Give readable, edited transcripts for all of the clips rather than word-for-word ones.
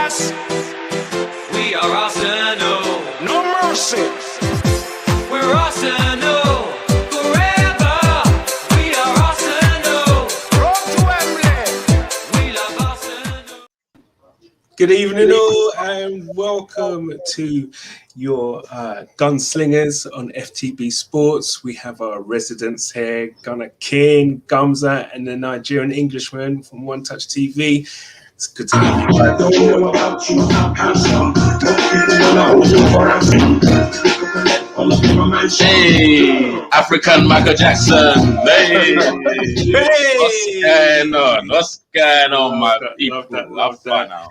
Yes! We are Arsenal. No mercy! We're Arsenal. Forever. We are Arsenal. Road to Wembley! We love Arsenal. Good evening all and welcome to your GunSlingerz on FTB Sports. We have our residents here, Gunner King, Gumza and the Nigerian Englishman from One Touch TV. It's good to meet you. Hey, African Michael Jackson. Hey, What's going on, my people? Love that. Now.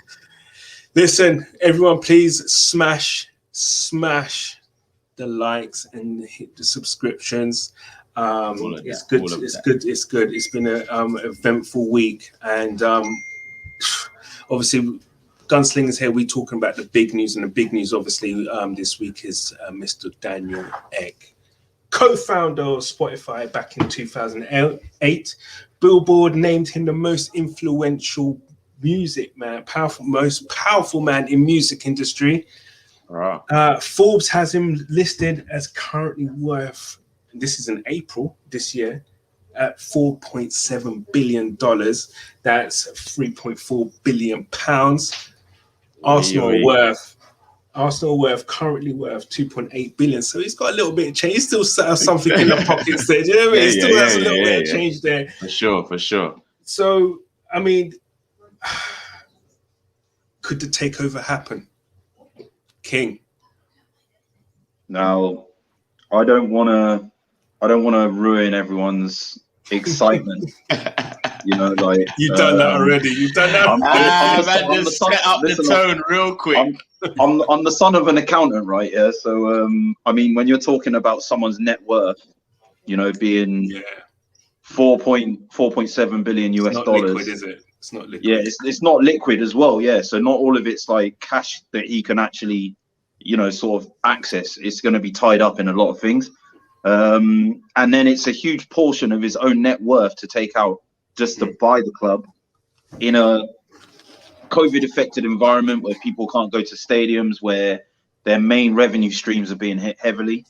Listen, everyone, please smash the likes and hit the subscriptions. It's good. It's been an eventful week, and obviously, GunSlingerz here. We're talking about the big news, and the big news, obviously, this week is Mr. Daniel Ek, co-founder of Spotify back in 2008. Billboard named him the most influential most powerful man in music industry. Wow. Forbes has him listed as currently worth, this is in April this year, at $4.7 billion. That's 3.4 billion pounds. Arsenal currently worth 2.8 billion. So he's got a little bit of change. He still has something in the pockets there. Do you know what I mean? He still has a little bit of change there. For sure. So, I mean, could the takeover happen? King. Now, I don't want to ruin everyone's excitement. You've done that already. You've done that. I'm just set up the tone real quick. I'm the son of an accountant, right? Yeah. So, I mean, when you're talking about someone's net worth, being 4.7 billion US dollars. Liquid, is it? It's not liquid. Yeah, it's not liquid as well. Yeah, so not all of it's like cash that he can actually, sort of access. It's going to be tied up in a lot of things, and then it's a huge portion of his own net worth to take out just to buy the club in a COVID-affected environment where people can't go to stadiums, where their main revenue streams are being hit heavily.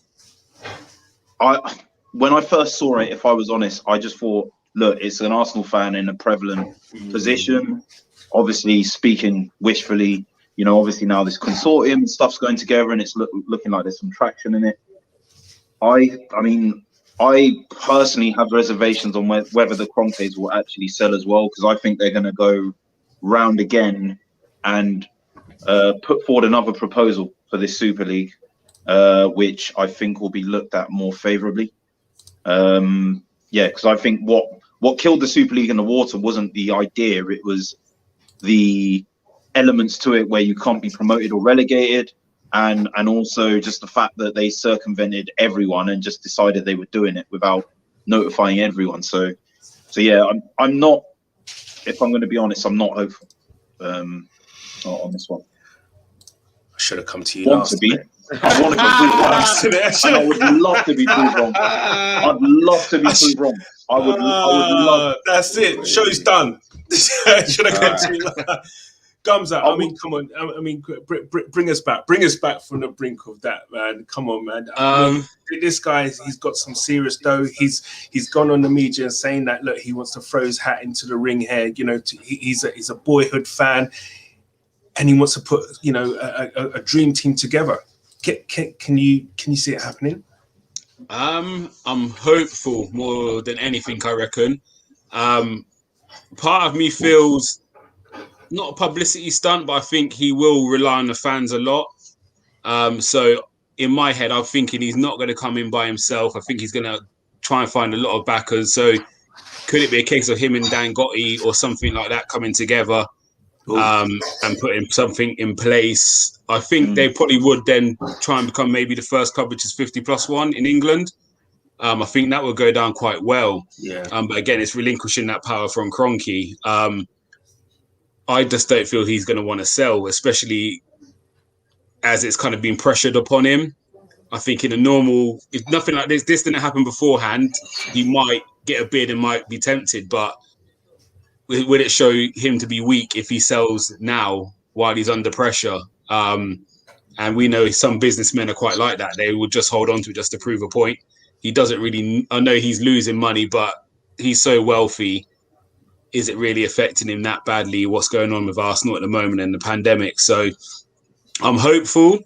When I first saw it, if I was honest, I just thought, look, it's an Arsenal fan in a prevalent position. Obviously, speaking wishfully, obviously now this consortium stuff's going together and it's looking like there's some traction in it. I personally have reservations on whether the Kroenkes will actually sell as well, because I think they're going to go round again and put forward another proposal for this Super League, which I think will be looked at more favourably. Because I think what killed the Super League in the water wasn't the idea, it was the elements to it where you can't be promoted or relegated, and also just the fact that they circumvented everyone and just decided they were doing it without notifying everyone. So yeah, I'm not, if I'm going to be honest, I'm not hopeful on this one. I should have come to you last. I want to be wrong. I would love to be proved wrong. I'd love to be proved wrong. I would love. That's it. Show's done. Should have come to me. Gumza, I mean, come on. I mean, bring us back. Bring us back from the brink of that, man. Come on, man. This guy, he's got some serious dough. He's gone on the media and saying that, look, he wants to throw his hat into the ring here. He's a boyhood fan, and he wants to put a dream team together. Can you see it happening? I'm hopeful more than anything, I reckon. Part of me feels not a publicity stunt, but I think he will rely on the fans a lot. So in my head, I'm thinking he's not going to come in by himself. I think he's going to try and find a lot of backers. So could it be a case of him and Dan Gotti or something like that coming together and putting something in place? I think they probably would then try and become maybe the first club which is 50+1 in England. I think that would go down quite well. Yeah. But again, it's relinquishing that power from Kroenke. I just don't feel he's going to want to sell, especially as it's kind of been pressured upon him. I think in a normal, if nothing like this didn't happen beforehand, he might get a bid and might be tempted. But would it show him to be weak if he sells now while he's under pressure. And we know some businessmen are quite like that. They will just hold on to it just to prove a point. He doesn't really, I know he's losing money, but he's so wealthy. Is it really affecting him that badly? What's going on with Arsenal at the moment and the pandemic? So I'm hopeful.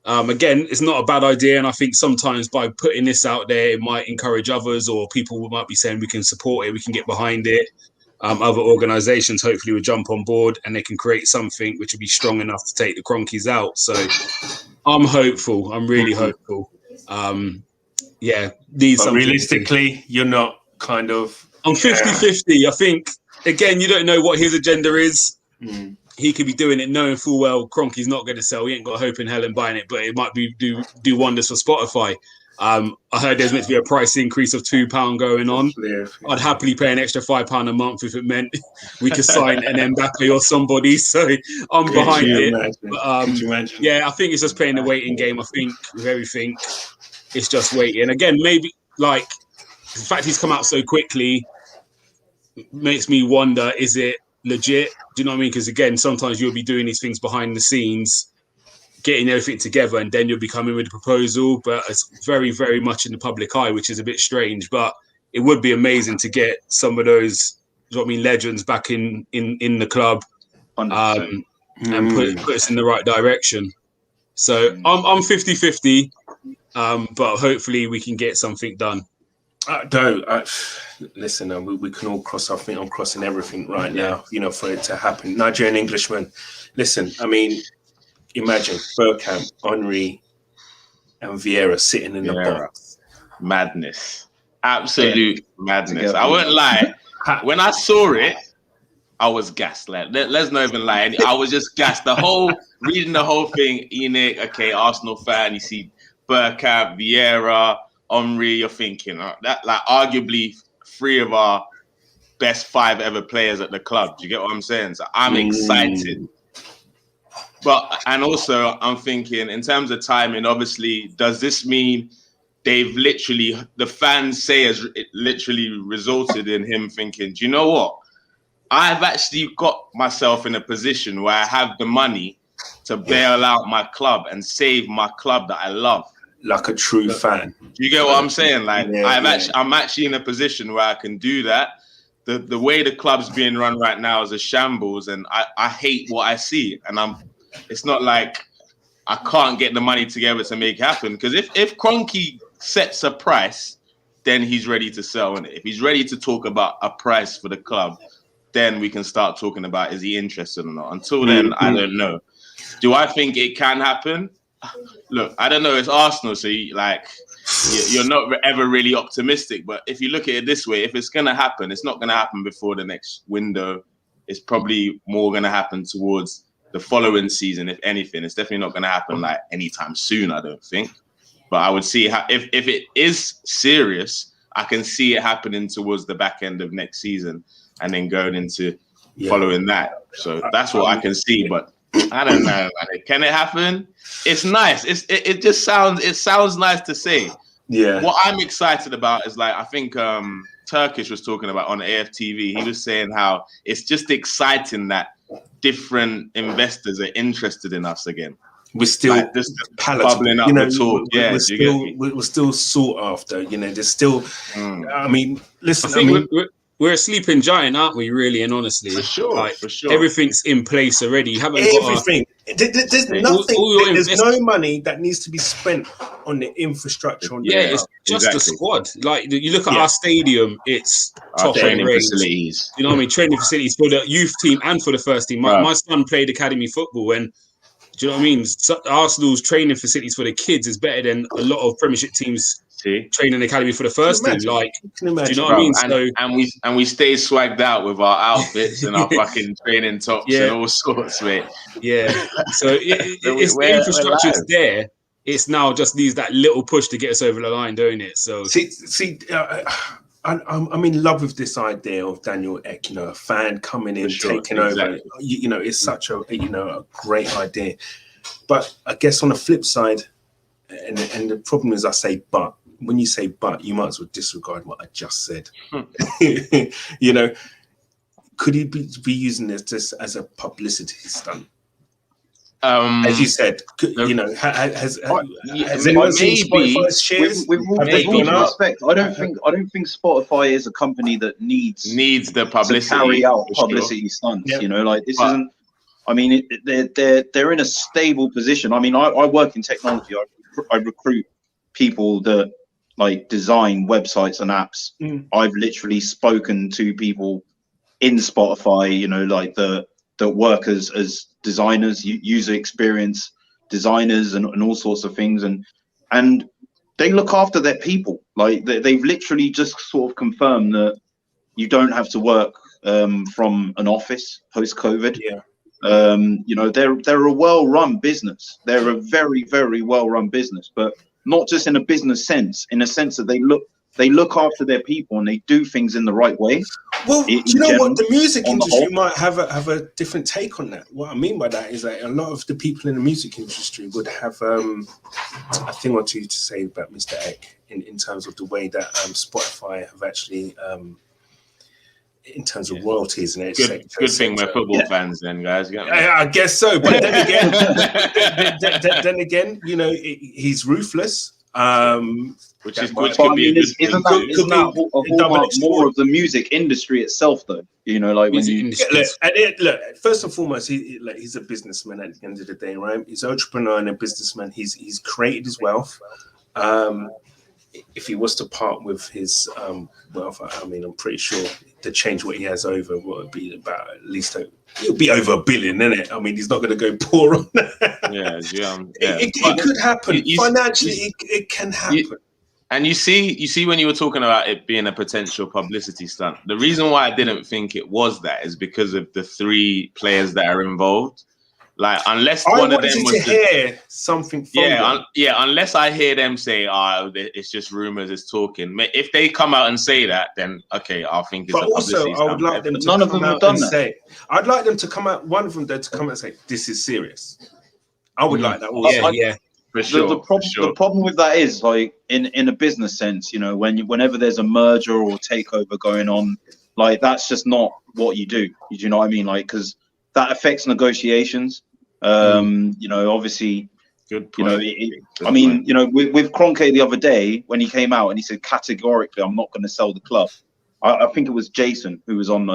Again, it's not a bad idea. And I think sometimes by putting this out there, it might encourage others, or people might be saying we can support it, we can get behind it. Other organisations hopefully will jump on board and they can create something which will be strong enough to take the Cronkies out. So I'm hopeful. I'm really hopeful. But realistically, you're not kind of... I'm 50-50. I think, again, you don't know what his agenda is. He could be doing it knowing full well Cronky's not going to sell. He ain't got hope in hell in buying it, but it might be do wonders for Spotify. I heard there's meant to be a price increase of £2 going on. I'd happily pay an extra £5 a month if it meant we could sign an Mbappe or somebody. So I'm behind it. But, I think it's just playing the waiting game. I think with everything, it's just waiting. Again, maybe like the fact he's come out so quickly makes me wonder, is it legit? Do you know what I mean? Because again, sometimes you'll be doing these things behind the scenes, getting everything together, and then you'll be coming with a proposal, but it's very, very much in the public eye, which is a bit strange. But it would be amazing to get some of those, you know what I mean, legends back in the club, and put us in the right direction. So I'm 50-50, but hopefully we can get something done. Listen, we can all cross our feet. I'm crossing everything right now, you know, for it to happen. Nigerian Englishman, listen, I mean, imagine Bergkamp, Armoury, and Vieira sitting in the box. Madness. Absolute madness. I won't lie. When I saw it, I was gassed. Like, let's not even lie. I was just gassed. Reading the whole thing, Enoch, okay, Arsenal fan, you see Bergkamp, Vieira, Armoury, you're thinking that, like, arguably 3 of our best 5 ever players at the club. Do you get what I'm saying? So I'm excited. And also I'm thinking in terms of timing, obviously, does this mean the fans say has literally resulted in him thinking, do you know what? I've actually got myself in a position where I have the money to bail out my club and save my club that I love. Like a true fan. Do you get what I'm saying? Like, I'm actually in a position where I can do that. The way the club's being run right now is a shambles, and I hate what I see. And it's not like I can't get the money together to make it happen. Because if Cronky sets a price, then he's ready to sell. And if he's ready to talk about a price for the club, then we can start talking about, is he interested or not? Until then, I don't know. Do I think it can happen? Look, I don't know. It's Arsenal, so you're not ever really optimistic. But if you look at it this way, if it's going to happen, it's not going to happen before the next window. It's probably more going to happen towards the following season, if anything. It's definitely not going to happen like anytime soon, I don't think. But I would see how, if it is serious, I can see it happening towards the back end of next season and then going into following that. So that's what I can see. But I don't know, man. Can it happen? It's nice. It just sounds nice to say. Yeah. What I'm excited about is, like, I think Turkish was talking about on AFTV. He was saying how it's just exciting that different investors are interested in us again. We're still like, just bubbling up the talk. We're still sought after. You know, there's still. I mean, listen. We're a sleeping giant, aren't we? Really and honestly, for sure. Everything's in place already. You haven't everything. There's nothing. There's no money that needs to be spent on the infrastructure. It's just the squad. Like, you look at our stadium, it's top training range. Facilities. You know what I mean? Training facilities for the youth team and for the first team. My son played academy football, and do you know what I mean? Arsenal's training facilities for the kids is better than a lot of Premiership teams. Training academy for the first team, like, do you know what I mean? And we stay swagged out with our outfits and our fucking training tops and all sorts, mate. Yeah, so it's the infrastructure's there. It's now just needs that little push to get us over the line, don't it? So I'm in love with this idea of Daniel Ek, you know, a fan coming in, taking over. You know, it's such a a great idea. But I guess on the flip side, and the problem is, I say but. When you say but, you might as well disregard what I just said. You know, could he be using this just as a publicity stunt? As you said, you know, has anyone seen maybe Spotify's shares? With all Maybe due not. respect, I don't think Spotify is a company that needs the to publicity. carry out for sure. publicity stunts. Yeah. You know, like this But- isn't. I mean, they're in a stable position. I mean, I work in technology. I recruit people that like design websites and apps. I've literally spoken to people in Spotify, you know, like that work as designers, user experience designers, and all sorts of things, and they look after their people. Like they've literally just sort of confirmed that you don't have to work from an office post COVID. Yeah. You know, they're a well-run business. They're a very, very well-run business, but not just in a business sense, in a sense that they look after their people and they do things in the right way. Well, do you know what? The music on the industry whole. might have a different take on that. What I mean by that is that a lot of the people in the music industry would have a thing or two to say about Mr. Eck in terms of the way that Spotify have actually, in terms of royalties and Good thing we're football fans, then, guys. I guess so, but then again, then again, you know, he's ruthless. Which That could But I be a mean, good isn't thing. that a hallmark more of the music industry itself, though? You know, like when Music you industry. Look, first and foremost, he's a businessman at the end of the day, right? He's an entrepreneur and a businessman. He's created his wealth. If he was to part with his wealth, I mean, I'm pretty sure the change what he has over would be about at least it'll be over $1 billion, isn't it? I mean, he's not going to go poor on that. It could happen financially. It can happen. And you see, when you were talking about it being a potential publicity stunt, the reason why I didn't think it was that is because of the 3 players that are involved. Like, unless one of them was to hear something from them. Unless I hear them say, "Oh, it's just rumors, it's talking." If they come out and say that, then okay, I'll think it's But a publicity also, I would like them to none of come them have out done and that. say, I'd like them to come out, one of them there to come out and say, this is serious. I would like that also. Yeah. For sure. The problem with that is, like, in a business sense, you know, whenever there's a merger or takeover going on, like, that's just not what you do. You know what I mean? Like, because that affects negotiations. You know, obviously, Good you point. know, I mean, you know, with Kroenke the other day when he came out and he said categorically, I'm not going to sell the club. I think it was Jason who was on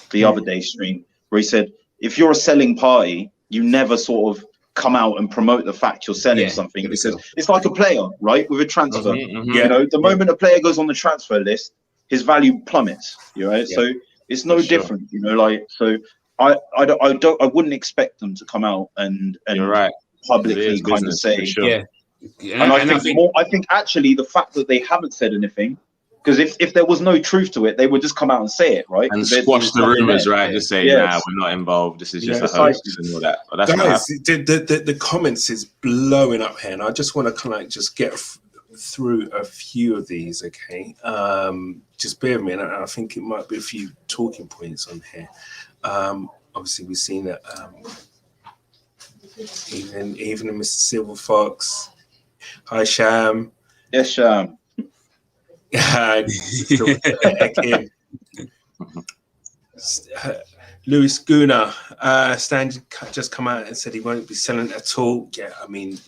the other day stream where he said, if you're a selling party, you never sort of come out and promote the fact you're selling something, because it's like a player, right? With a transfer, you know, the moment a player goes on the transfer list, his value plummets. You know, so it's no different. You know, like, so I wouldn't expect them to come out and You're right. publicly kind of say, And I think actually the fact that they haven't said anything, because if there was no truth to it, they would just come out and say it, right? And squash the rumors, right? Just say, nah, we're not involved. This is just a hoax and all that. But that's Guys, the comments is blowing up here, and I just want to kind of like just get through a few of these, okay? Just bear with me, and I think it might be a few talking points on here. Obviously, we've seen that even Mr. Silver Fox. Hi, Sham. Yes, Sham. Lewis Guna, Stan just come out and said he won't be selling at all. Yeah, I mean,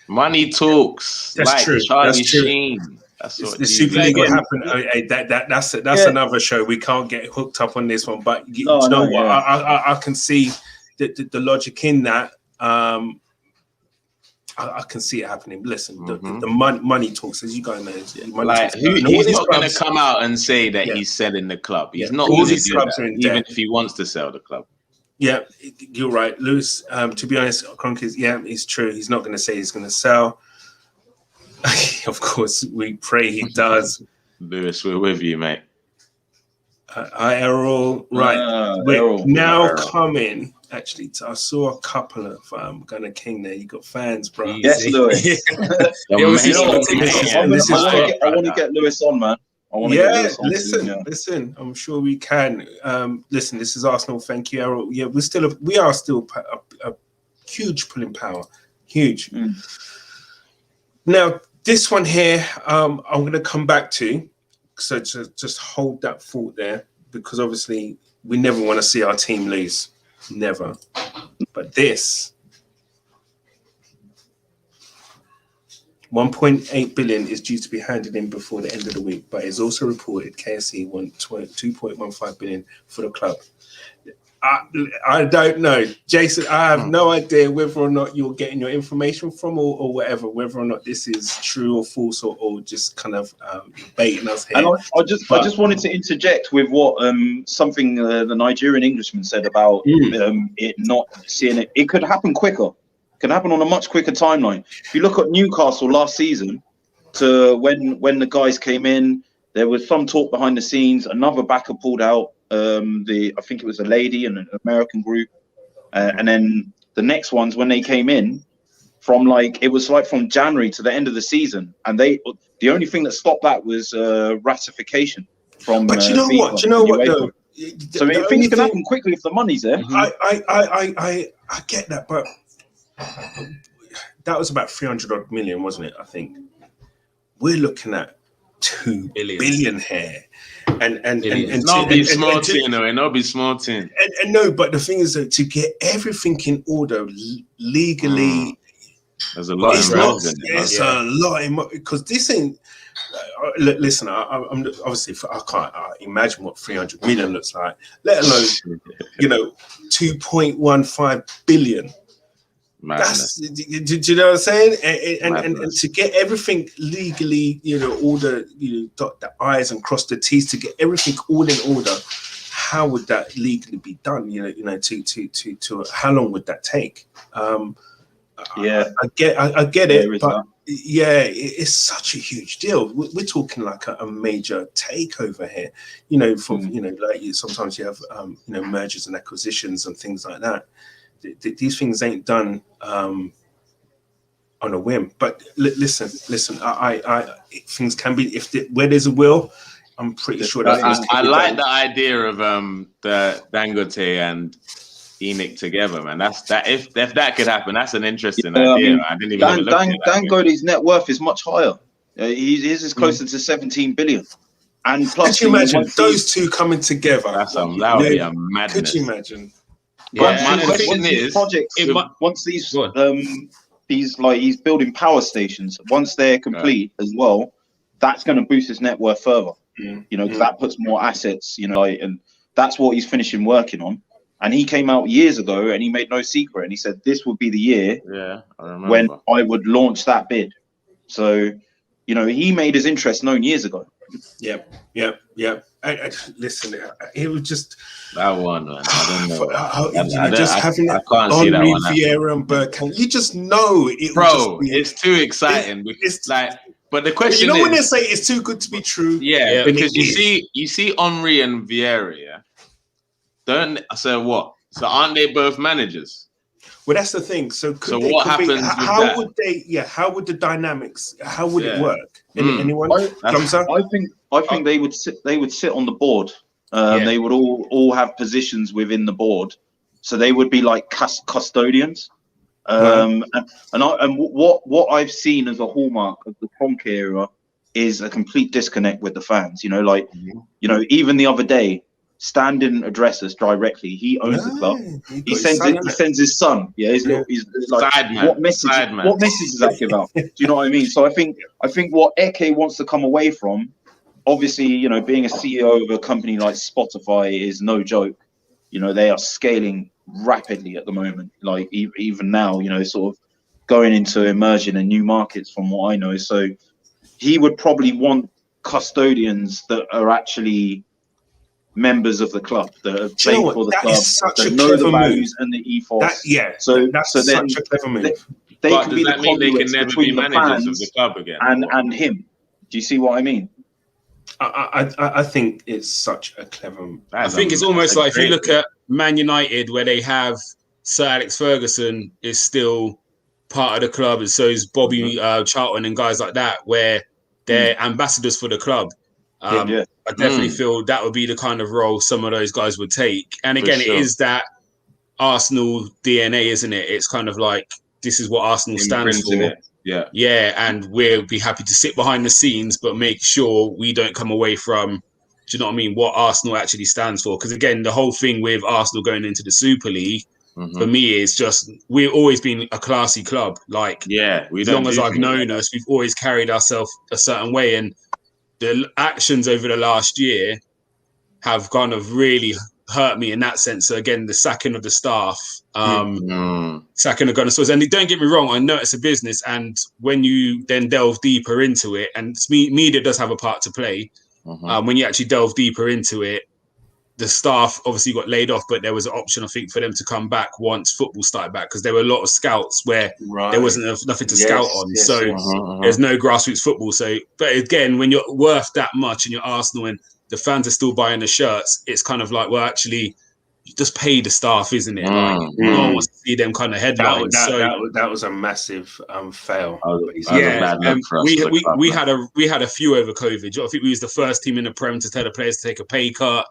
money talks. That's like true. Charlie That's true. Sheen. That's what the Super League will happen. That's another show. We can't get hooked up on this one, but you know what? I can see the logic in that. I can see it happening. Listen, the money talks, as you guys know. Like, he's not going to come out and say that he's selling the club. He's not going to do that, even if he wants to sell the club. Yeah, you're right, Lewis. To be honest, Kroenke, it's true. He's not going to say he's going to sell. Of course, we pray he does. Lewis, we're with you, mate. Hi, Errol. Right, we're now coming. Actually, I saw a couple of Gunner King there. You got fans, bro. Yes, Lewis. I want to get Lewis on, man. Listen. I'm sure we can. Listen, this is Arsenal. Thank you, Errol. Yeah, we are still a huge pulling power. Huge. Now, this one here, I'm going to come back to. So just hold that thought there, because obviously we never want to see our team lose. Never. But this 1.8 billion is due to be handed in before the end of the week, but it's also reported KSC want 2.15 billion for the club. I don't know, Jason. I have no idea whether or not you're getting your information from or whatever, whether or not this is true or false or just kind of baiting us here. And I just wanted to interject with what something the Nigerian Englishman said about it not seeing it. It could happen quicker. It could happen on a much quicker timeline. If you look at Newcastle last season, to when the guys came in, there was some talk behind the scenes. Another backer pulled out. I think it was a lady and an American group, and then the next ones when they came in from from January to the end of the season, and the only thing that stopped that was ratification from. But you know what? Do you know what? Though? So things can happen quickly if the money's there. I get that, but that was about 300 odd million, wasn't it? I think we're looking at 2 billion here. And not be small thing, no, and not be small thing. And no, but the thing is that to get everything in order legally, there's a lot involved. It's a lot because this ain't. Listen, I'm obviously I can't imagine what 300 million looks like, let alone 2.15 billion. Madness. Do you know what I'm saying? And to get everything legally, all the dot the I's and cross the T's to get everything all in order, how would that legally be done? To how long would that take? I get it, but it's such a huge deal. We're talking like a major takeover here. Sometimes you have mergers and acquisitions and things like that. These things ain't done on a whim. But listen. Things can be where there's a will. I'm pretty sure that. I like the idea of the Dangote and Enoch together, man. That's that. If that could happen, that's an interesting idea. I didn't even look at that. Dangote's net worth is much higher. His is closer to 17 billion. And plus, could you imagine those two coming together? That would be a madness. Could you imagine? Yeah, my question is, once he's building power stations, once they're complete as well, that's going to boost his net worth further. Because that puts more assets, and that's what he's finishing working on. And he came out years ago and he made no secret and he said this would be the year when I would launch that bid. So, he made his interest known years ago. Yep. Listen, it was just that one. Man. I don't know. I can't see that one. Vieira and Bergkamp. You just know it, bro. It's too exciting. It's like, but the question is, when they say it's too good to be true. Yeah, because you see Armoury and Vieira. So aren't they both managers? Well, that's the thing. So what happens? How would they? Yeah, how would the dynamics? How would it work? Anyone? I think they would sit on the board. They would all have positions within the board, so they would be like custodians. And what I've seen as a hallmark of the Kroenke era is a complete disconnect with the fans. Even the other day, Stan didn't address us directly. He owns the club. He sends his son. Yeah, he's like, what message does that give out? Do you know what I mean? So I think what Eke wants to come away from, obviously, being a CEO of a company like Spotify is no joke. They are scaling rapidly at the moment. Like even now, sort of going into emerging in new markets from what I know. So he would probably want custodians that are actually members of the club, that have played for the club, that know the values and the ethos. That's such a clever move. They but can be the conduits between the fans of the club again, and him. Do you see what I mean? I think it's such a clever. I think it's almost like if you look at Man United, where they have Sir Alex Ferguson is still part of the club, and so is Bobby Charlton and guys like that, where they're ambassadors for the club. I definitely feel that would be the kind of role some of those guys would take. And again, it is that Arsenal DNA, isn't it? It's kind of like, this is what Arsenal stands for. Yeah, and we'll be happy to sit behind the scenes, but make sure we don't come away from, do you know what I mean, what Arsenal actually stands for? Because again, the whole thing with Arsenal going into the Super League for me, it's just we've always been a classy club. Like, as long as I've known us, we've always carried ourselves a certain way, and the actions over the last year have kind of really hurt me in that sense. So again, the sacking of the staff, sacking of GunSlingerz. And don't get me wrong, I know it's a business, and when you then delve deeper into it, and media does have a part to play, when you actually delve deeper into it, the staff obviously got laid off, but there was an option, I think, for them to come back once football started back, because there were a lot of scouts where there wasn't nothing to scout on. There's no grassroots football. So, but again, when you're worth that much and you're Arsenal and the fans are still buying the shirts, it's kind of like, well, actually, you just pay the staff, isn't it? Like, no one wants to see them kind of headlines. That was a massive fail. We had a few over COVID. I think we was the first team in the Prem to tell the players to take a pay cut.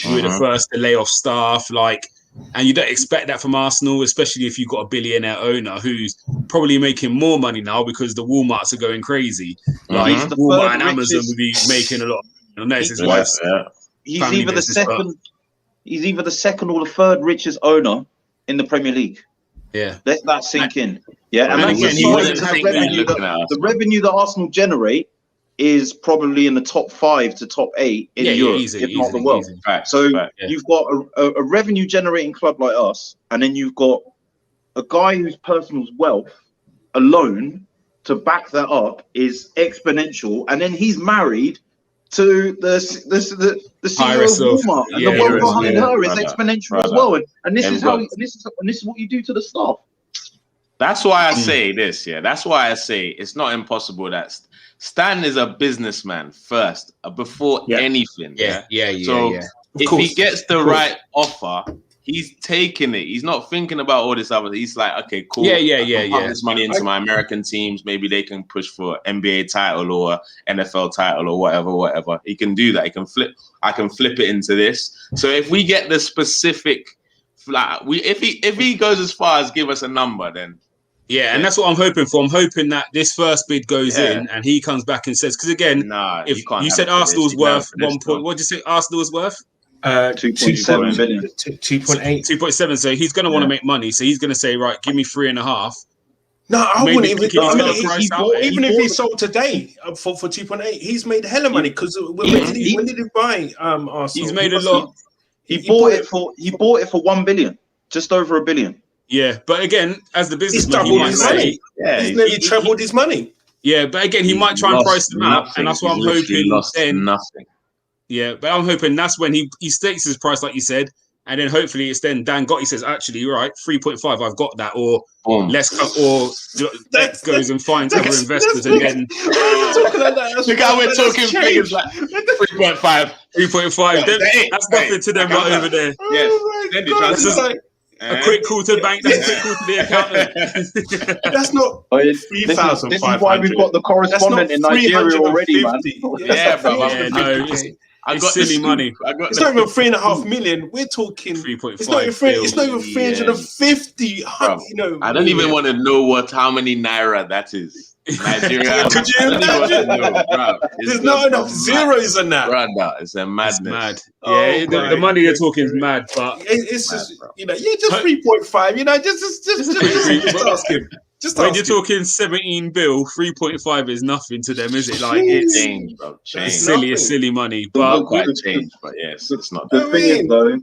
We were the first to lay off staff, and you don't expect that from Arsenal, especially if you've got a billionaire owner who's probably making more money now because the Walmarts are going crazy. Like Walmart and Amazon would be making a lot. His wife's he's either the second. He's either the second or the third richest owner in the Premier League. Yeah, let that sink in. Yeah, and again, the revenue that Arsenal generate is probably in the top 5 to top 8 in Europe, if not the world. You've got a revenue generating club like us, and then you've got a guy whose personal wealth alone to back that up is exponential, and then he's married to the CEO of Walmart, and the wealth behind her is exponential as well. And this is what you do to the staff. That's why I say this. Yeah, that's why I say it's not impossible that Stan is a businessman first, before anything. So if he gets the right offer, he's taking it. He's not thinking about all this other. He's like, okay, cool. Pump this money into my American teams. Maybe they can push for NBA title or NFL title or whatever. He can do that. He can flip. I can flip it into this. So if we get the specific, if he goes as far as give us a number, then. Yeah, and that's what I'm hoping for. I'm hoping that this first bid goes in and he comes back and says, because again, if you said Arsenal's worth 1 point, what did you say Arsenal's worth? 2.7 billion. 2.7. So he's going to want to make money. So he's going to say, right, give me 3.5. No, I wouldn't even. Even if he sold today for 2.8, he's made hella money. Because when did he buy Arsenal? He's made a lot. He bought it for 1 billion, just over $1 billion. Yeah, but again, as the businessman, he might say, he trebled his money. Yeah, but again, he might try and price them out, and that's what I'm hoping. Nothing. Yeah, but I'm hoping that's when he states his price, like you said, and then hopefully it's then Dan Gotti says, actually, you're right, 3.5, I've got that, or let's cut, or that goes and finds other investors, and then the guy we're talking figures like 3.5, 3.5. That's nothing to them right over there. Yes. A quick call to the bank. That's a quick call to the accountant. That's not 3,500. This is why we've got the correspondent in Nigeria already, man. Yeah, bro. It's silly money. It's not even 3.5 million. We're talking 3.5. It's not even 350. You know, I don't even want to know how many naira that is. Nigeria. Could you imagine? There's not enough zeros in that. Brother, it's a madness. It's mad. Yeah, the money you're talking is mad, but it's just just 3.5. Just ask him. When you're talking 17 bill, 3.5 is nothing to them, is it? Like it's change, bro. It's silly money, but quite change. But yes, it's not. The thing is, though,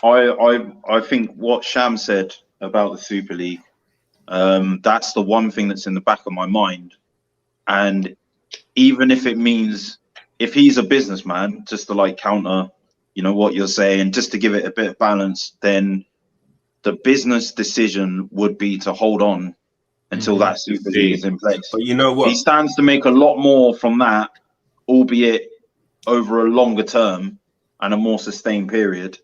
I think what Sham said about the Super League. That's the one thing that's in the back of my mind, and even if it means, if he's a businessman, just to counter, what you're saying, just to give it a bit of balance, then the business decision would be to hold on until that Super League is in place. But you know what? He stands to make a lot more from that, albeit over a longer term and a more sustained period,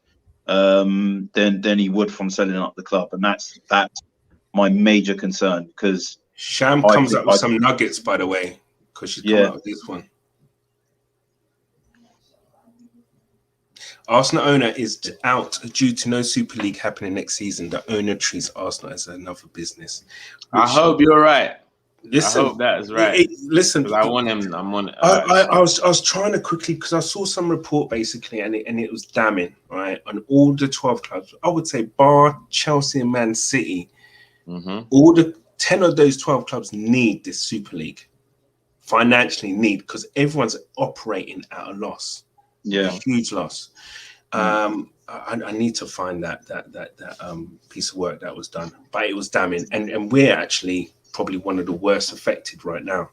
than he would from selling up the club, and that's my major concern, because Sham comes up with some nuggets, by the way, because she's come out with this one. Arsenal owner is out due to no Super League happening next season. The owner treats Arsenal as another business. I hope you're right. Listen, I hope that is right. Listen, because I want him. I'm on it. I was trying to quickly, because I saw some report basically, and it was damning, right, on all the 12 clubs. I would say bar Chelsea and Man City, all the 10 of those 12 clubs need this Super League, financially need, because everyone's operating at a loss, a huge loss. I need to find that piece of work that was done, but it was damning, and we're actually probably one of the worst affected right now.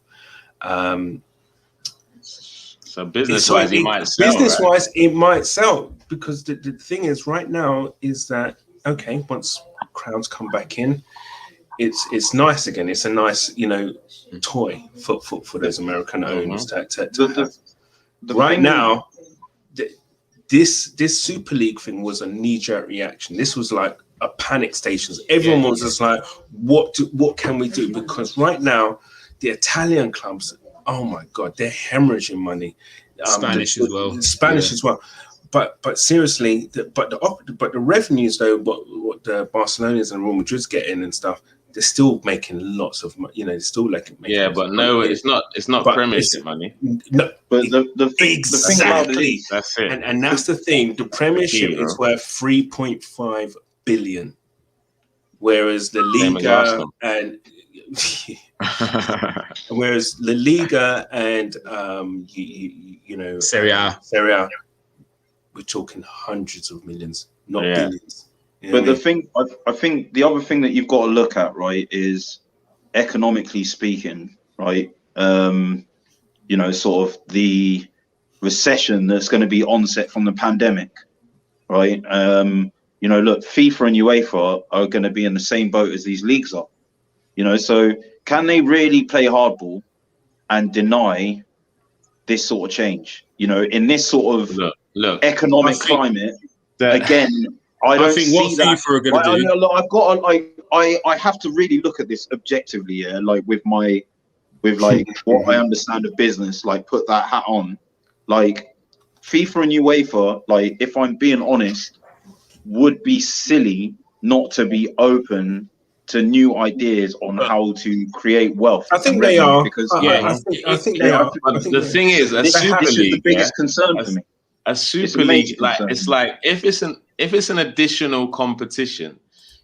So business-wise, it might sell. Business-wise, it might sell, because the thing is right now is that, okay, once crowds come back in, it's nice again. It's a nice, toy for those American owners to have. Right now, this Super League thing was a knee-jerk reaction. This was like a panic station. Everyone was just like, what can we do? Because right now, the Italian clubs, oh my God, they're hemorrhaging money. Spanish as well. Spanish as well. But seriously, the revenues though, what the Barcelonas and Real Madrid's getting and stuff, they're still making lots of money. They're still making. But no, it's not Premiership money. No, but the thing about it, that's it, and that's the thing. The Premiership is worth 3.5 billion, whereas the Liga and whereas La Liga and Serie A, we're talking hundreds of millions, not billions. But the thing, I think the other thing that you've got to look at, right, is economically speaking, right? Sort of the recession that's going to be onset from the pandemic, right? Look, FIFA and UEFA are going to be in the same boat as these leagues are. So can they really play hardball and deny this sort of change? In this sort of economic climate, again, I don't think what FIFA are going to do. I've got I have to really look at this objectively, with what I understand of business, put that hat on. FIFA and UEFA, if I'm being honest, would be silly not to be open to new ideas on how to create wealth. I think they are. Because I think they are. The thing is, a Super League is the biggest concern for me. A Super League, it's like if it's an additional competition,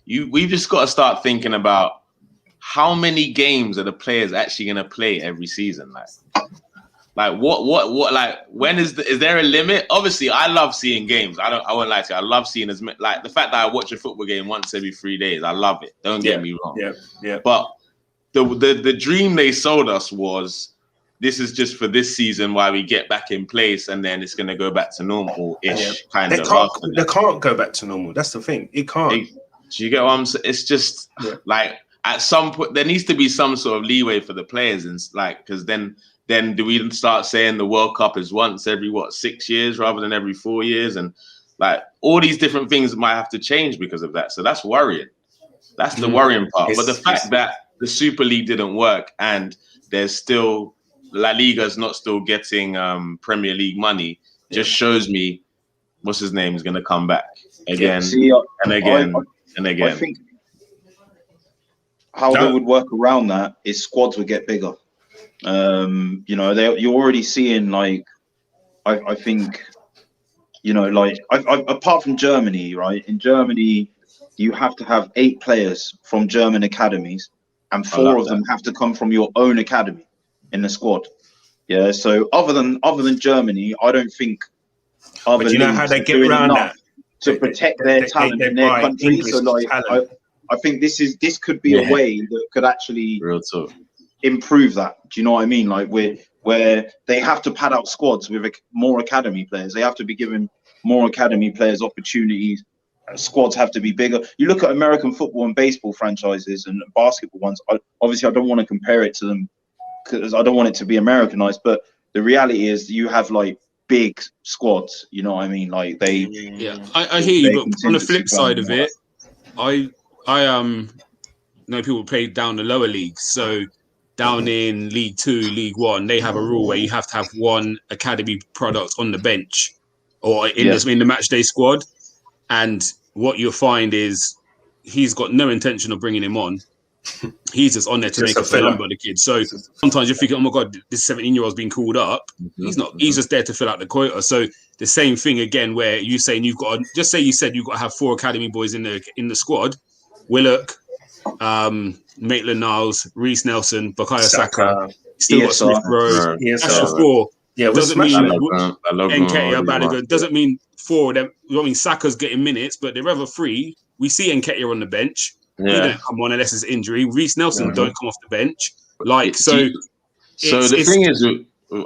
we've just got to start thinking about how many games are the players actually going to play every season. When is there a limit? Obviously, I love seeing games. I won't lie to you. I love seeing the fact that I watch a football game once every 3 days. I love it. Don't get me wrong. Yeah. But the dream they sold us was, this is just for this season while we get back in place, and then it's going to go back to normal-ish kind of. They can't go back to normal. That's the thing. It can't. Do you get what I'm saying? It's just at some point there needs to be some sort of leeway for the players, and because then do we start saying the World Cup is once every 6 years rather than every 4 years, and all these different things might have to change because of that. So that's worrying. That's the worrying part. But the fact that the Super League didn't work and there's still La Liga's not still getting Premier League money just shows me what's his name is going to come back again and again and again. I think how they would work around that is squads would get bigger. You're already seeing I think apart from Germany, right? In Germany, you have to have 8 players from German academies, and 4 of them have to come from your own academy in the squad. So other than Germany, I don't think other leagues how they get around that to protect their talent in their country. I think this could be a way that could actually improve that. Do you know what I mean? Where they have to pad out squads with more academy players. They have to be given more academy players opportunities. Squads have to be bigger. You look at American football and baseball franchises and basketball ones. Obviously, I don't want to compare it to them because I don't want it to be Americanized. But the reality is, you have big squads. You know what I mean? I hear you. But on the flip side of it, I know people play down the lower leagues. So down in League 2, League 1, they have a rule where you have to have one academy product on the bench or in the match day squad. And what you'll find is he's got no intention of bringing him on. He's just on there to Just make a a filler. number, the kid. So sometimes you're thinking, oh my God, this 17-year-old's been called up. He's not. He's just there to fill out the quota. So the same thing again, where you saying you've got just say you said you've got to have 4 academy boys in the squad. Willock, Maitland-Niles, Reece Nelson, Bukayo Saka. Still got ESR. Smith Rowe. Yes, That's your 4. Yeah, we're Doesn't mean smashing it. Nketiah, Balogun. Doesn't mean 4 of them. I mean, Saka's getting minutes, but the other 3, we see Nketiah on the bench. He don't come on unless it's injury. Reece Nelson don't come off the bench. Like, so. So the thing is,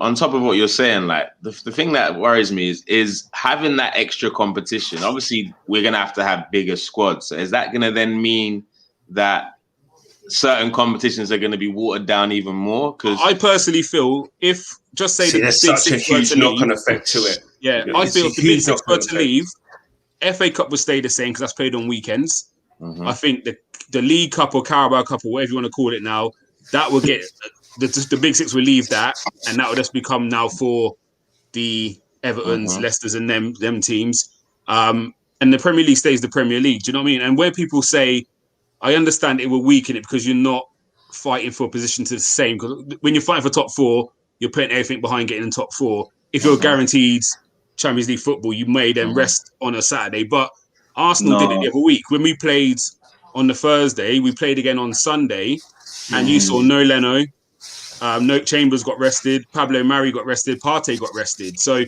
on top of what you're saying, like the thing that worries me is having that extra competition. Obviously, we're gonna have to have bigger squads. So is that gonna then mean that certain competitions are gonna be watered down even more? Because I personally feel if just say there's such a huge knock-on effect to it. Yeah, I feel if the big 6 were to leave, FA Cup would stay the same because that's played on weekends. I think the League Cup or Carabao Cup or whatever you want to call it now, that will get the big 6 will leave that, and that will just become now for the Evertons, Leicesters, and them teams. And the Premier League stays the Premier League. Do you know what I mean? And where people say, I understand it will weaken it because you're not fighting for a position to the same. Because when you're fighting for top 4, you're putting everything behind getting in top 4. If you're guaranteed Champions League football, you may then rest on a Saturday. But Arsenal did it the other week. When we played on the Thursday, we played again on Sunday, and you saw no Leno, no Chambers got rested, Pablo Mari got rested, Partey got rested. So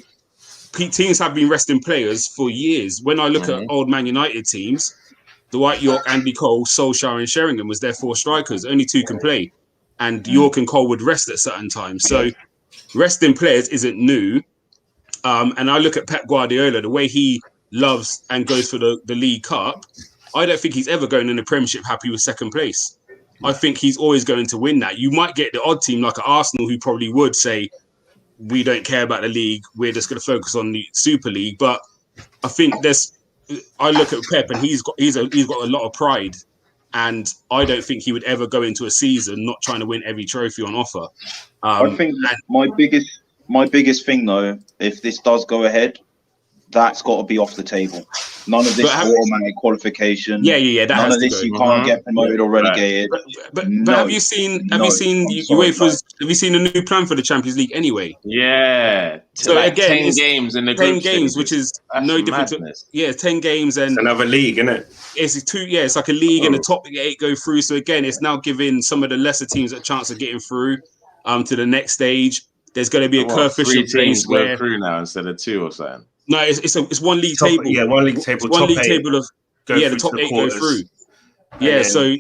teams have been resting players for years. When I look at old Man United teams, Dwight York, Andy Cole, Solskjaer, and Sheringham was their 4 strikers. Only 2 can play, and York and Cole would rest at certain times. So resting players isn't new. And I look at Pep Guardiola, the way he loves and goes for the League Cup. I don't think he's ever going in the Premiership happy with second place. I think he's always going to win that. You might get the odd team like Arsenal who probably would say, we don't care about the league, we're just going to focus on the Super League. But I think I look at Pep and he's got a lot of pride, and I don't think he would ever go into a season not trying to win every trophy on offer. I think my biggest thing though, if this does go ahead, that's got to be off the table. None of this automatic qualification. Yeah. None of this you can't get promoted or relegated. But have you seen UEFA's? Have you seen the new plan for the Champions League anyway? Yeah. So like again, 10 games in the 10 games, which is no different. 10 games and it's another league, isn't it? It's 2. Yeah, it's like a league, and the top 8 go through. So again, it's now giving some of the lesser teams a chance of getting through to the next stage. There's going to be a coefficient 3 teams place where go through now instead of 2 or something. no, it's one league table. Yeah, one league table. It's one top league 8 table of the top 8 go through. Yeah, so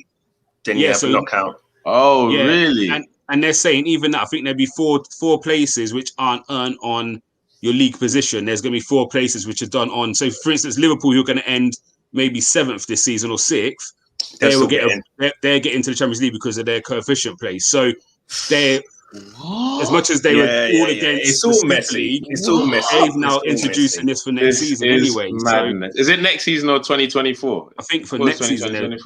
then you have a knockout. Oh, really? And they're saying even that I think there'd be four places which aren't earned on your league position. There's going to be 4 places which are done on. So, for instance, Liverpool, who are going to end maybe 7th this season or 6th, they will they're getting to the Champions League because of their coefficient place. So they're as much as they were all against it's all messy. It's all messy. They've now introducing this for next season anyway. Madness. So, is it next season or 2024? I think for next season. It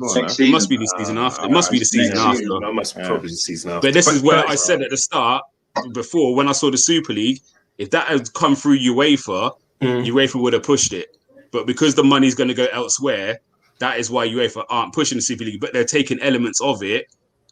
must be the season after. It must be the season after. It must be probably the season after. But this is where I said at the start, before, when I saw the Super League, if that had come through UEFA, UEFA would have pushed it. But because the money's going to go elsewhere, that is why UEFA aren't pushing the Super League, but they're taking elements of it.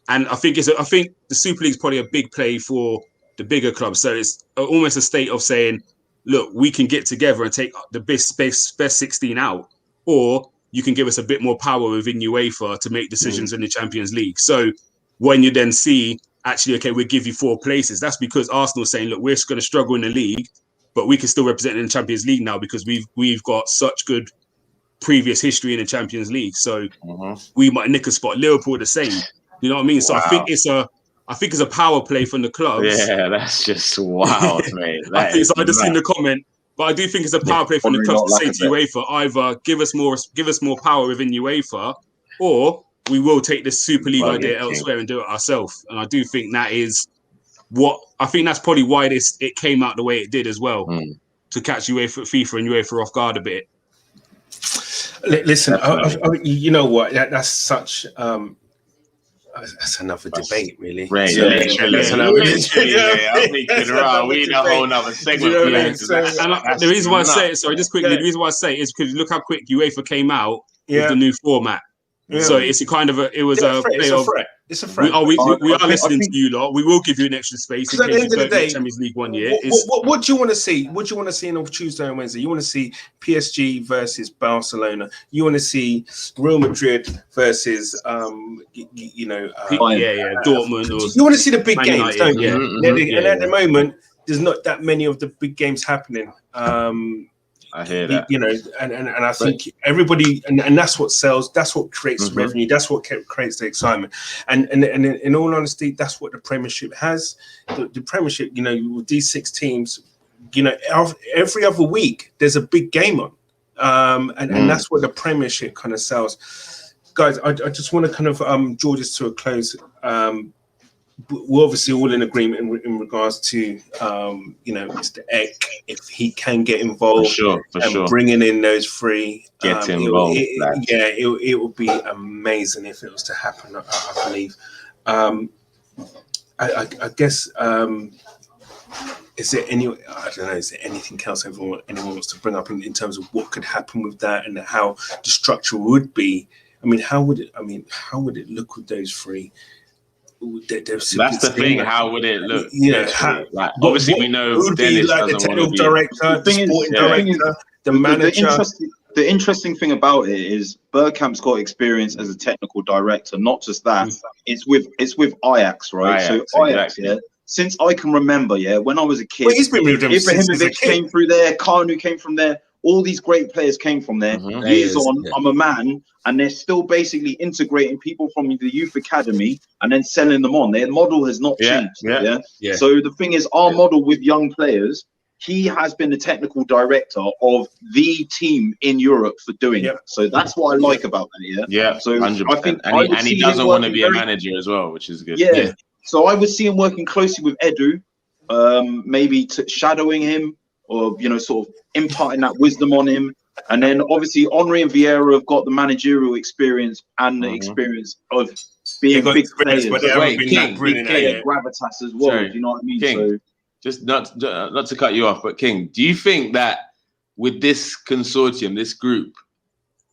And I think the Super League is probably a big play for the bigger clubs. So it's almost a state of saying, look, we can get together and take the best 16 out, or you can give us a bit more power within UEFA to make decisions in the Champions League. So when you then see, actually, okay, we'll give you 4 places, that's because Arsenal is saying, look, we're going to struggle in the league, but we can still represent in the Champions League now because we've got such good previous history in the Champions League. So we might nick a spot. Liverpool the same. You know what I mean? So I think it's a power play from the clubs. Yeah, that's just wild, mate. I just seen the comment, but I do think it's a power play from the clubs to say to UEFA, either give us more power within UEFA, or we will take this Super League idea elsewhere and do it ourselves. And I do think that's probably why it came out the way it did as well, to catch FIFA and UEFA off guard a bit. Listen, you know what? That's such. That's another debate, really. Right, literally. We need a whole other segment. The reason why I say it, sorry, just quickly, the reason why I say it is because look how quick UEFA came out with the new format. So it's a kind of it was a threat. play of. It's a threat. We are I listening think- to you lot. We will give you an extra space in Because at the case end you of the don't get day, Champions League one year. What do you want to see? What do you want to see on Tuesday and Wednesday? You want to see PSG versus Barcelona. You want to see Real Madrid versus Dortmund. You want to see the big Man games, United, don't you? yeah. And at the moment, there's not that many of the big games happening. I hear that. And I think everybody, and that's what sells, that's what creates revenue, that's what creates the excitement. And in all honesty, that's what the Premiership has. The Premiership, with these 6 teams, every other week there's a big game on, and that's what the Premiership kind of sells. Guys, I just want to kind of draw this to a close. We're obviously all in agreement in regards to, Mr. Eck, if he can get involved, for sure. Bringing in those 3. Get involved. It would be amazing if it was to happen. I believe. I guess. Is there any? I don't know. Is there anything else anyone wants to bring up in terms of what could happen with that and how the structure would be? How would it look with those 3? That's the thing. How would it look? Obviously, we know who would be like the technical director, the sporting director, the manager. The interesting thing about it is Bergkamp's got experience as a technical director. Not just that, it's with Ajax, right? Ajax, since I can remember, when I was a kid, he's been with them Ibrahimovic came through there, Kanu came from there. All these great players came from there. Years on, I'm a man, and they're still basically integrating people from the youth academy and then selling them on. Their model has not changed. So the thing is, our model with young players, he has been the technical director of the team in Europe for doing that. So that's what I like about that. So 100%. I think, and he doesn't want to be a manager as well, which is good. So I would see him working closely with Edu, maybe shadowing him, or sort of imparting that wisdom on him. And then obviously Armoury and Vieira have got the managerial experience and the experience of being big players. But they haven't been that brilliant. Gravitas as well. Do you know what I mean? King, so just not to cut you off, but King, do you think that with this consortium, this group,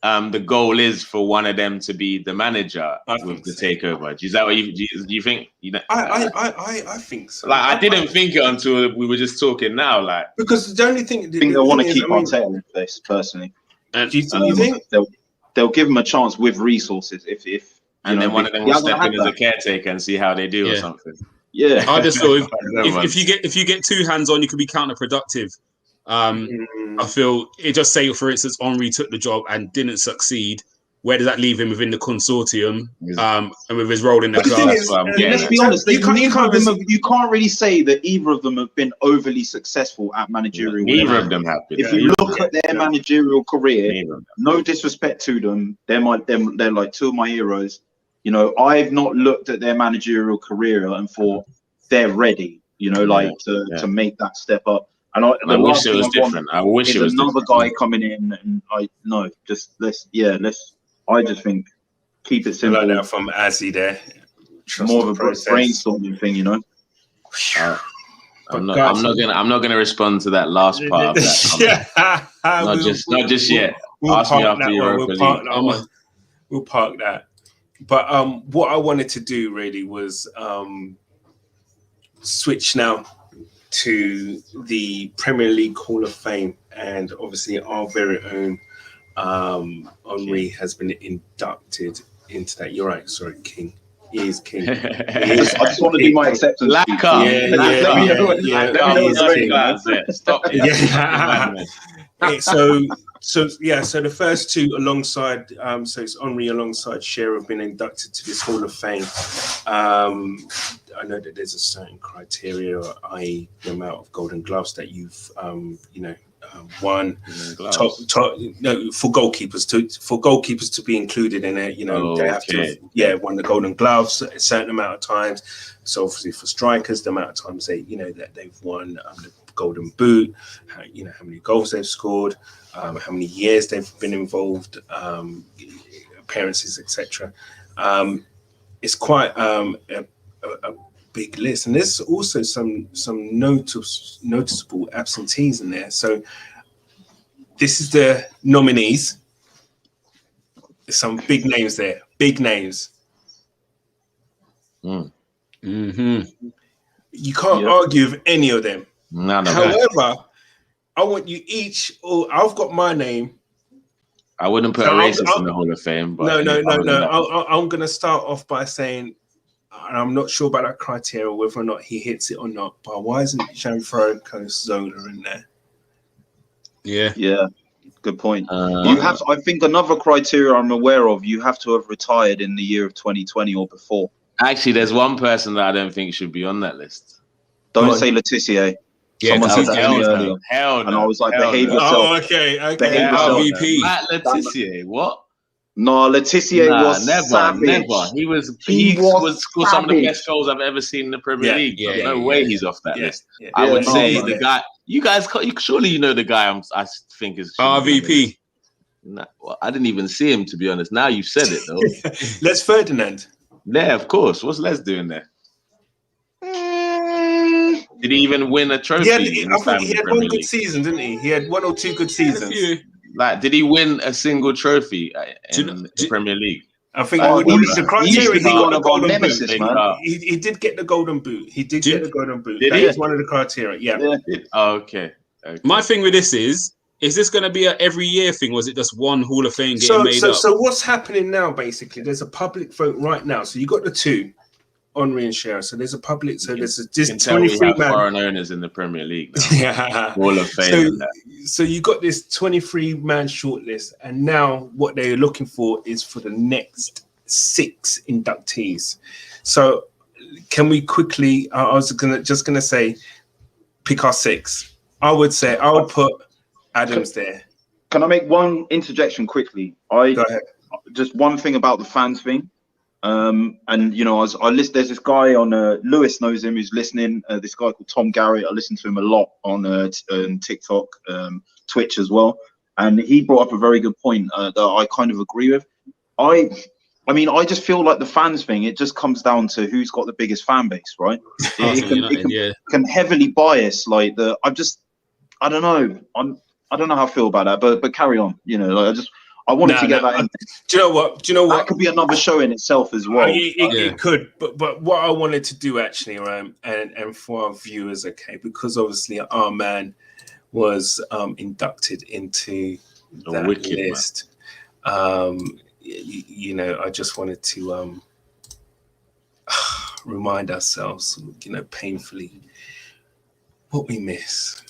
the goal is for one of them to be the manager with the takeover? Is that what do you think? I think so. Like, I didn't think it until we were just talking now. Like, because the only thing, I think they'll want to keep Arteta in place personally. Do you think they'll give him a chance with resources if and then one of them will step in as a caretaker and see how they do or something. Yeah, I just feel if you get 2 hands on, you could be counterproductive. I feel it just say, for instance, Armoury took the job and didn't succeed. Where does that leave him within the consortium? And with his role in the club? Let's be honest, you can't really say that either of them have been overly successful at managerial. Neither of them have been. If you look at their managerial career, no disrespect to them, they're like 2 of my heroes. I've not looked at their managerial career and thought they're ready. To make that step up. And I wish it was different. I wish it was another guy coming in, and I just think keep it simple. Like that from Azzy there. More of a brainstorming thing, I'm not gonna respond to that last part of that comment. not just yet. Ask me after Europa League. We'll park that. But what I wanted to do really was switch now to the Premier League Hall of Fame, and obviously our very own Armoury has been inducted into that. You're right, sorry, King. He is King. I just want to do my acceptance. Stop. So the first 2 alongside, so it's Armoury alongside Shearer have been inducted to this Hall of Fame. I know that there's a certain criteria, i.e., the amount of Golden Gloves that you've, won. For goalkeepers to be included in it, they have to won the Golden Gloves a certain amount of times. So obviously for strikers, the amount of times that they've won the Golden Boot, how many goals they've scored, how many years they've been involved, appearances, etc. It's quite a big list, and there's also some noticeable absentees in there. So this is the nominees. There's some big names there. big names. Mm-hmm. You can't argue with any of them. None of that. However, I want you each. Oh, I've got my name. I wouldn't put a racist in the Hall of Fame. But No. I'm going to start off by saying, and I'm not sure about that criteria, whether or not he hits it or not. But why isn't Gianfranco Zola in there? Yeah. Good point. You have. I think another criteria I'm aware of. You have to have retired in the year of 2020 or before. Actually, there's one person that I don't think should be on that list. Don't say Letitia. Yeah, Someone said that to me hell earlier. no. Hell And no. I was like, Hell behave no. yourself. Oh, okay. Behave Hell yourself. no. RVP. Matt Letitia, what? No, Letitia was savage. Never. He was scored some of the best goals I've ever seen in the Premier League. Yeah, No way he's off that list. Yeah. I would no, say man. the guy. You guys, surely you know the guy. I think is RVP. Nah, well, I didn't even see him, to be honest. Now you've said it though. Les Ferdinand. Yeah, of course. What's Les doing there? Did he even win a trophy? I think he had one good season, didn't he? He had one or two good seasons. Like, did he win a single trophy in the Premier League? I think the criteria he got the golden nemesis, boot. man. He did get the golden boot. He did get the golden boot. Did That he? is one of the criteria. Yeah. Oh, okay. My thing with this is this going to be an every year thing? Or is it just one Hall of Fame getting made up? So what's happening now? Basically, there's a public vote right now. So you got the two, Henry and Shearer. So there's a public. So there's this 23 man foreign owners in the Premier League now. Yeah. Hall of Fame. So you got this 23 man shortlist, and now what they're looking for is for the next 6 inductees. So can we quickly? I was just gonna say, pick our 6. I would put Adams there. Can I make one interjection quickly? Go ahead. Just one thing about the fans thing. And you know, there's this guy on Lewis knows him who's listening. This guy called Tom Garrett. I listen to him a lot on TikTok, Twitch as well. And he brought up a very good point that I kind of agree with. I mean, I just feel like the fans thing. It just comes down to who's got the biggest fan base, right? It can heavily bias. Like I don't know. I don't know how I feel about that. But carry on. You know, like I wanted to get that in. Do you know what? That could be another show in itself as well. It could, but what I wanted to do actually, and for our viewers, okay, because obviously our man was inducted into that list. You know, I just wanted to remind ourselves, you know, painfully what we miss.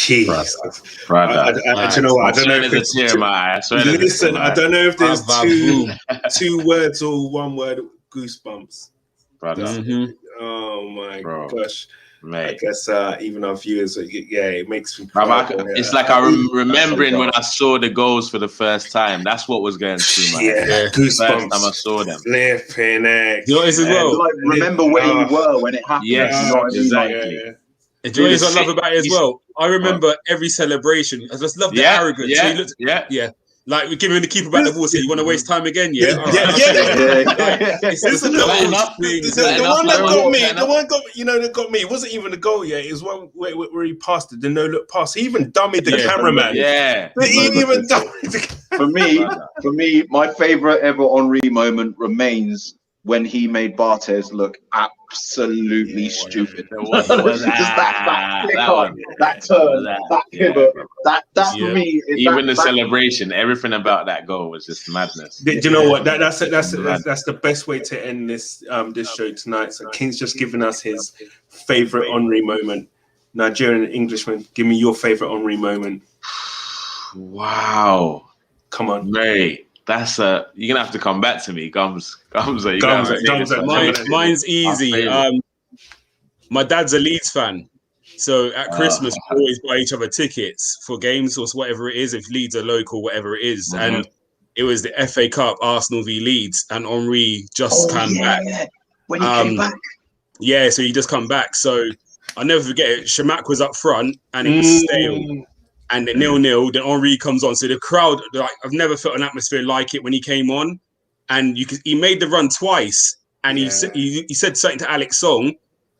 Jesus. Brother. Do you know what? I don't know if there's a tear in my eye. Listen, I don't know if there's Brother. two words or one word. Goosebumps. Brother. Mhm. Oh my Bro. gosh. I Mate. guess even our viewers, it makes me Brother, cry. it's like I'm remembering when I saw the goals for the first time. That's what was going through my head. Yeah, First goosebumps. time I saw them. Flipping heck. You know what it is as well? Like, remember where you were when it happened. Yes, you know what I mean? exactly. Yeah. And do you know what I love about it as well? I remember every celebration. I just love the arrogance. So he looked, like we're giving the keeper back the ball. So you want to waste time again? Yeah. All right. Listen, the one that got me, that got me. It wasn't even a goal yet. It was one where he passed it, the no look pass. He even dummied the cameraman. Yeah. He even dummied the For me, my favorite ever Henry moment remains when he made Barthez look absolutely stupid. Just that turn, that pivot, that for me. Even the celebration, everything about that goal was just madness. Do you know what? That's the best way to end this this show tonight. So King's just given us his favorite Henry moment. Nigerian and Englishman, give me your favorite Henry moment. Wow. Come on, mate. That's you're gonna have to come back to me, Gums. Mine's easy. My dad's a Leeds fan, so at Christmas we always buy each other tickets for games or whatever it is. If Leeds are local, whatever it is, and it was the FA Cup, Arsenal v Leeds, and Henry just came back. When he came back, so he just come back. So I'll never forget it. Shamak was up front, and it was stale. And then 0-0, then Henry comes on. So the crowd, like, I've never felt an atmosphere like it when he came on. And he made the run twice. And he said something to Alex Song.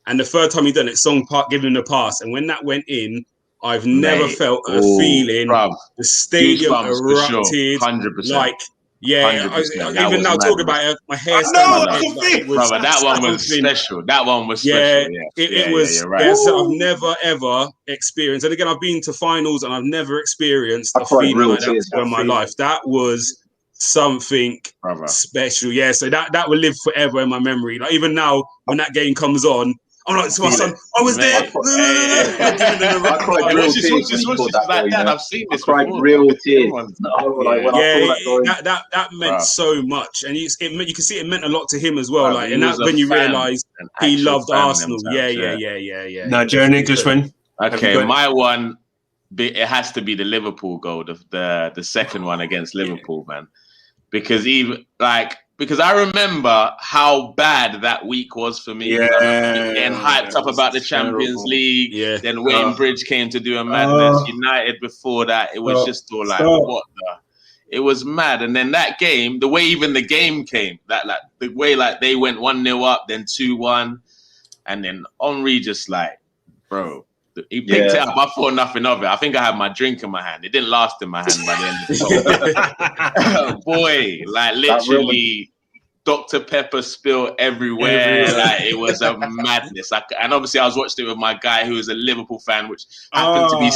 And the third time he done it, Song giving him the pass. And when that went in, I've never felt a feeling. The stadium erupted. 100%. Like, even now talking about it, my hair brother, that one was special. That one was special. It was. Right. I've never ever experienced, and again, I've been to finals, and I've never experienced a feeling like that in my life. That was something special. Yeah, so that will live forever in my memory. Like even now, when that game comes on, I'm like to my son, I was there. I cried real tears. I've seen this. I cried real tears. That meant so much, and you can see it meant a lot to him as well. Like, and that when you realise he loved Arsenal. Yeah. Nigerian Englishman. Okay, my one. It has to be the Liverpool goal, the second one against Liverpool, man. Because I remember how bad that week was for me. Getting hyped up about the Champions League. Yeah. Then Wayne Bridge came to do a madness. United before that, it was just all like, what the? It was mad. And then that game, the way even the game came, the way like they went 1-0 up, then 2-1, and then Henry just like, bro. He picked it up. I thought nothing of it. I think I had my drink in my hand. It didn't last in my hand by the end of the game. Boy, like literally Dr. Pepper spilled everywhere. Like, it was a madness. And obviously I was watching it with my guy who was a Liverpool fan, which happened to be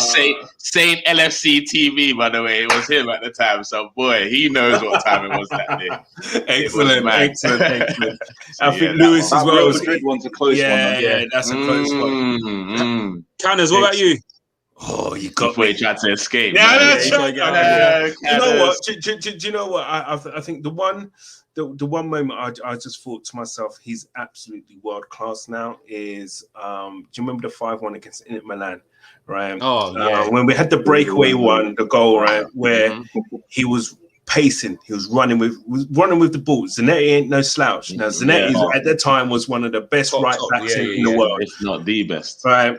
Saint LFC TV, by the way. It was him at the time. So boy, he knows what time it was that day. Excellent. So, I think Lewis as well. Real Madrid one's a close one. Yeah, that's a close one. Canners, what about you? Oh, you got me. He tried to escape. You know what? Do you know what? I think the one moment I just thought to myself, he's absolutely world class now. Is do you remember the 5-1 against Inter Milan? Right. When we had the breakaway one, the goal, right, where he was pacing, he was running with the ball. Zanetti ain't no slouch. Now Zanetti at that time was one of the best right backs in the world, if not the best. Right.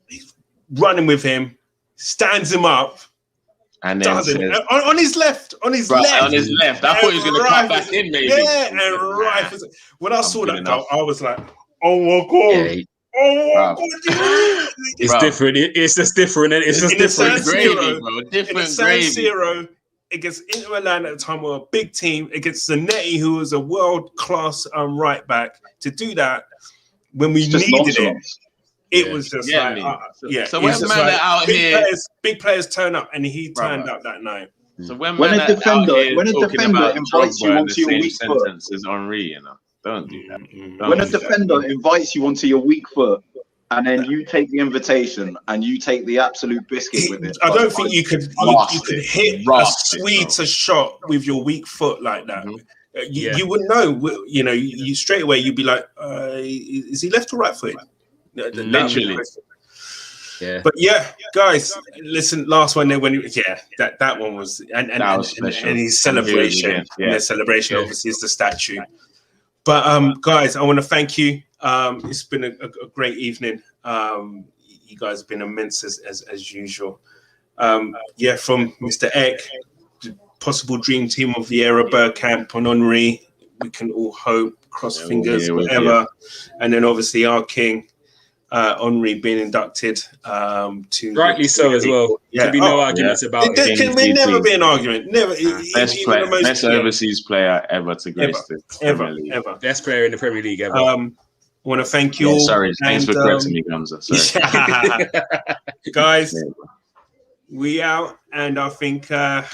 He's running with him, stands him up. And then on his left. On his left. I thought he was going to cut back in, maybe. Yeah, and right. When I saw that goal, I was like, oh my God. Yeah, oh my God. It's different. It's just different. It's just different. Different San Siro against Inter Milan at the time, were a big team, against Zanetti, who was a world-class right back, to do that when we needed it. It was just So when man out here, big players turn up, and he turned up that night. So when a defender invites you onto your weak foot, is Henry, don't do that. When a defender invites you onto your weak foot, and then you take the invitation and you take the absolute biscuit with it. I don't think you could hit a sweeter shot with your weak foot like that. You wouldn't know. You know, you straight away you'd be like, is he left or right footed? Literally. Yeah. But yeah, guys, listen. Last one there, that one was and his celebration. The celebration obviously is the statue. But guys, I want to thank you. It's been a great evening. You guys have been immense as usual. From Mr. Eck, the possible dream team of Vieira, Bergkamp, and Armoury. We can all hope, cross fingers, whatever. And then obviously our king, Armoury, being inducted to rightly so as well. Could be no arguments about it. There can never be an argument. Never. Best overseas player ever to grace the Premier League. Ever. Best player in the Premier League ever. I want to thank you all. Sorry, thanks for correcting me, Gamza. Sorry. Guys, we out, and I think that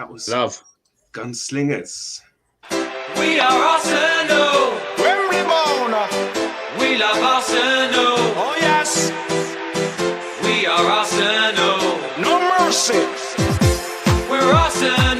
was love. GunSlingerz. We are Arsenal. Wembley bound. We love Arsenal. Oh yes, We are Arsenal. no mercy. We're Arsenal.